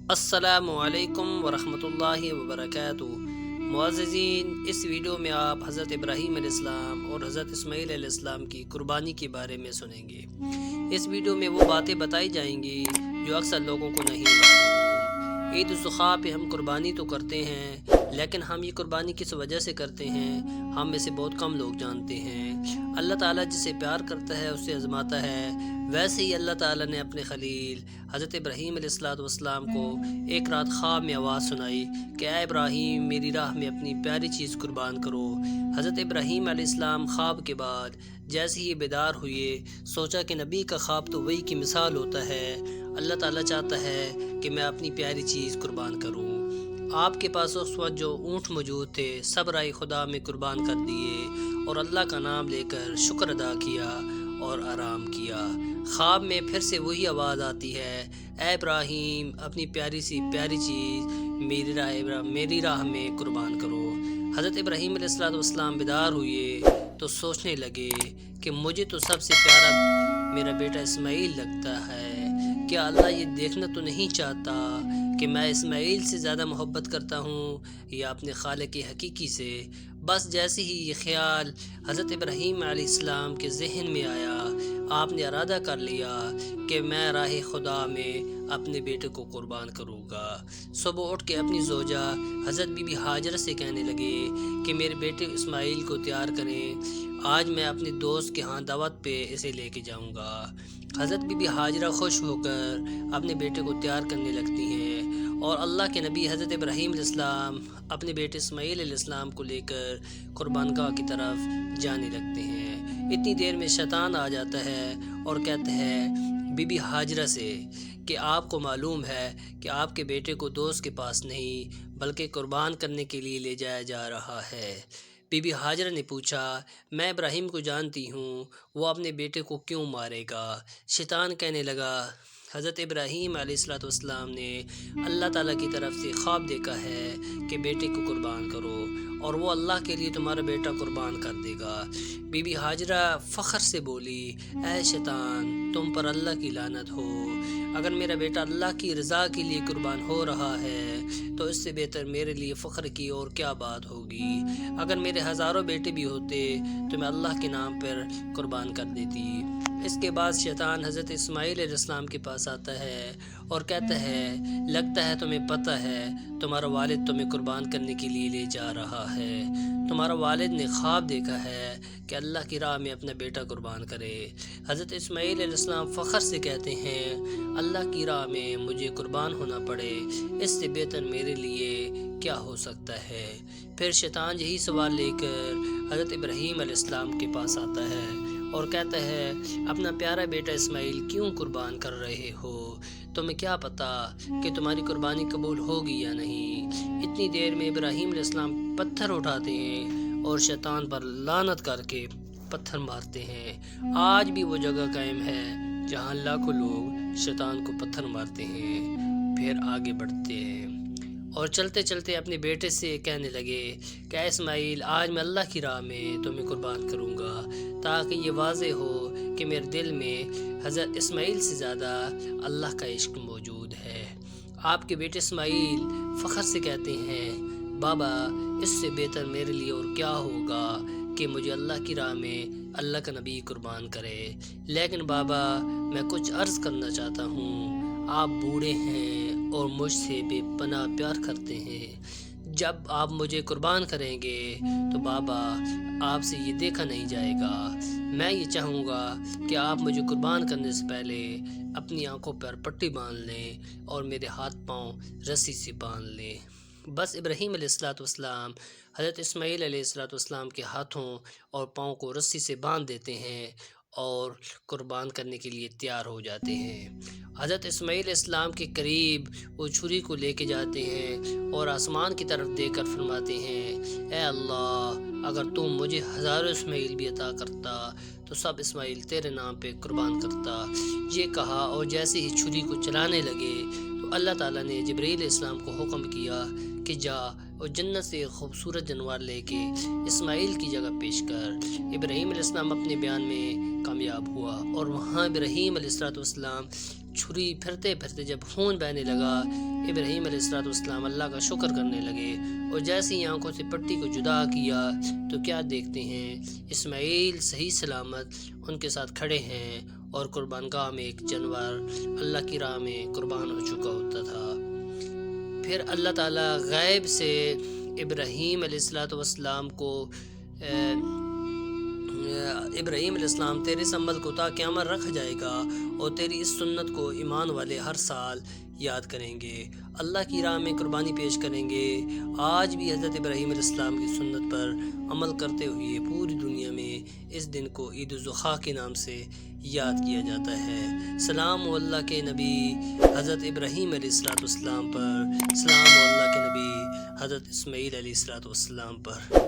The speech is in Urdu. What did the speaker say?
السلام علیکم ورحمۃ اللہ وبرکاتہ۔ معززین، اس ویڈیو میں آپ حضرت ابراہیم علیہ السلام اور حضرت اسماعیل علیہ السلام کی قربانی کے بارے میں سنیں گے۔ اس ویڈیو میں وہ باتیں بتائی جائیں گی جو اکثر لوگوں کو نہیں معلوم۔ عید الاضحیٰ پہ ہم قربانی تو کرتے ہیں، لیکن ہم یہ قربانی کس وجہ سے کرتے ہیں ہم میں سے بہت کم لوگ جانتے ہیں۔ اللہ تعالیٰ جسے پیار کرتا ہے اسے آزماتا ہے۔ ویسے ہی اللہ تعالیٰ نے اپنے خلیل حضرت ابراہیم علیہ السلام کو ایک رات خواب میں آواز سنائی کہ اے ابراہیم، میری راہ میں اپنی پیاری چیز قربان کرو۔ حضرت ابراہیم علیہ السلام خواب کے بعد جیسے ہی بیدار ہوئے، سوچا کہ نبی کا خواب تو وہی کی مثال ہوتا ہے۔ اللہ تعالیٰ چاہتا ہے کہ میں اپنی پیاری چیز قربان کروں۔ آپ کے پاس اس وقت جو اونٹ موجود تھے سب رائے خدا میں قربان کر دیے اور اللہ کا نام لے کر شکر ادا کیا اور آرام کیا۔ خواب میں پھر سے وہی آواز آتی ہے، اے ابراہیم، اپنی پیاری سی پیاری چیز میری راہ میں قربان کرو۔ حضرت ابراہیم علیہ السلام بیدار ہوئے تو سوچنے لگے کہ مجھے تو سب سے پیارا میرا بیٹا اسماعیل لگتا ہے۔ کیا اللہ یہ دیکھنا تو نہیں چاہتا کہ میں اسماعیل سے زیادہ محبت کرتا ہوں یا اپنے خالق حقیقی سے؟ بس جیسے ہی یہ خیال حضرت ابراہیم علیہ السلام کے ذہن میں آیا، آپ نے ارادہ کر لیا کہ میں راہ خدا میں اپنے بیٹے کو قربان کروں گا۔ صبح اٹھ کے اپنی زوجہ حضرت بی بی ہاجرہ سے کہنے لگے کہ میرے بیٹے اسماعیل کو تیار کریں، آج میں اپنے دوست کے ہاں دعوت پہ اسے لے کے جاؤں گا۔ حضرت بی بی ہاجرہ خوش ہو کر اپنے بیٹے کو تیار کرنے لگتی ہیں اور اللہ کے نبی حضرت ابراہیم علیہ السلام اپنے بیٹے اسماعیل علیہ السلام کو لے کر قربان گاہ کی طرف جانے لگتے ہیں۔ اتنی دیر میں شیطان آ جاتا ہے اور کہتا ہے بی بی ہاجرہ سے کہ آپ کو معلوم ہے کہ آپ کے بیٹے کو دوست کے پاس نہیں بلکہ قربان کرنے کے لیے لے جایا جا رہا ہے۔ بی بی ہاجرہ نے پوچھا، میں ابراہیم کو جانتی ہوں، وہ اپنے بیٹے کو کیوں مارے گا؟ شیطان کہنے لگا، حضرت ابراہیم علیہ السلام نے اللہ تعالیٰ کی طرف سے خواب دیکھا ہے کہ بیٹے کو قربان کرو اور وہ اللہ کے لیے تمہارا بیٹا قربان کر دے گا۔ بی بی ہاجرہ فخر سے بولی، اے شیطان، تم پر اللہ کی لعنت ہو۔ اگر میرا بیٹا اللہ کی رضا کے لیے قربان ہو رہا ہے تو اس سے بہتر میرے لیے فخر کی اور کیا بات ہوگی۔ اگر میرے ہزاروں بیٹے بھی ہوتے تو میں اللہ کے نام پر قربان کر دیتی۔ اس کے بعد شیطان حضرت اسماعیل علیہ السلام کے پاس آتا ہے اور کہتا ہے، لگتا ہے تمہیں پتہ ہے تمہارا والد تمہیں قربان کرنے کے لیے لے جا رہا ہے۔ تمہارا والد نے خواب دیکھا ہے کہ اللہ کی راہ میں اپنا بیٹا قربان کرے۔ حضرت اسماعیل علیہ السلام فخر سے کہتے ہیں، اللہ کی راہ میں مجھے قربان ہونا پڑے، اس سے بہتر میرے لیے کیا ہو سکتا ہے؟ پھر شیطان یہی سوال لے کر حضرت ابراہیم علیہ السلام کے پاس آتا ہے اور کہتا ہے، اپنا پیارا بیٹا اسماعیل کیوں قربان کر رہے ہو؟ تمہیں کیا پتا کہ تمہاری قربانی قبول ہوگی یا نہیں؟ اتنی دیر میں ابراہیم علیہ السلام پتھر اٹھاتے ہیں اور شیطان پر لعنت کر کے پتھر مارتے ہیں۔ آج بھی وہ جگہ قائم ہے جہاں لاکھوں لوگ شیطان کو پتھر مارتے ہیں۔ پھر آگے بڑھتے ہیں اور چلتے چلتے اپنے بیٹے سے کہنے لگے کہ اے اسماعیل، آج میں اللہ کی راہ میں تمہیں قربان کروں گا تاکہ یہ واضح ہو کہ میرے دل میں حضرت اسماعیل سے زیادہ اللہ کا عشق موجود ہے۔ آپ کے بیٹے اسماعیل فخر سے کہتے ہیں، بابا، اس سے بہتر میرے لیے اور کیا ہوگا کہ مجھے اللہ کی راہ میں اللہ کا نبی قربان کرے۔ لیکن بابا، میں کچھ عرض کرنا چاہتا ہوں، آپ بوڑھے ہیں اور مجھ سے بے پناہ پیار کرتے ہیں۔ جب آپ مجھے قربان کریں گے تو بابا، آپ سے یہ دیکھا نہیں جائے گا۔ میں یہ چاہوں گا کہ آپ مجھے قربان کرنے سے پہلے اپنی آنکھوں پر پٹی باندھ لیں اور میرے ہاتھ پاؤں رسی سے باندھ لیں۔ بس ابراہیم علیہ السلام حضرت اسماعیل علیہ السلام کے ہاتھوں اور پاؤں کو رسی سے باندھ دیتے ہیں اور قربان کرنے کے لیے تیار ہو جاتے ہیں۔ حضرت اسماعیل علیہ السلام کے قریب وہ چھری کو لے کے جاتے ہیں اور آسمان کی طرف دیکھ کر فرماتے ہیں، اے اللہ، اگر تم مجھے ہزاروں اسماعیل بھی عطا کرتا تو سب اسماعیل تیرے نام پہ قربان کرتا۔ یہ کہا اور جیسے ہی چھری کو چلانے لگے تو اللہ تعالیٰ نے جبرائیل علیہ السلام کو حکم کیا کہ جا اور جنت سے ایک خوبصورت جانور لے کے اسماعیل کی جگہ پیش کر ابراہیم علیہ السلام اپنے بیان میں کامیاب ہوا، اور وہاں ابراہیم علیہ السلام چھری پھرتے پھرتے جب خون بہنے لگا، ابراہیم علیہ السلام اللہ کا شکر کرنے لگے، اور جیسے ہی آنکھوں سے پٹی کو جدا کیا تو کیا دیکھتے ہیں، اسماعیل صحیح سلامت ان کے ساتھ کھڑے ہیں، اور قربان گاہ میں ایک جانور اللہ کی راہ میں قربان ہو چکا ہوتا تھا۔ پھر اللہ تعالیٰ غیب سے ابراہیم علیہ السلام کو ابراہیم علیہ السلام تیرے اس عمل کو تا قیامت رکھ جائے گا، اور تیری اس سنت کو ایمان والے ہر سال یاد کریں گے، اللہ کی راہ میں قربانی پیش کریں گے۔ آج بھی حضرت ابراہیم علیہ السلام کی سنت پر عمل کرتے ہوئے پوری دنیا میں اس دن کو عید الضحیٰ کے نام سے یاد کیا جاتا ہے۔ سلام اللہ کے نبی حضرت ابراہیم علیہ السلام پر، سلام اللہ کے نبی حضرت اسماعیل علیہ السلام پر۔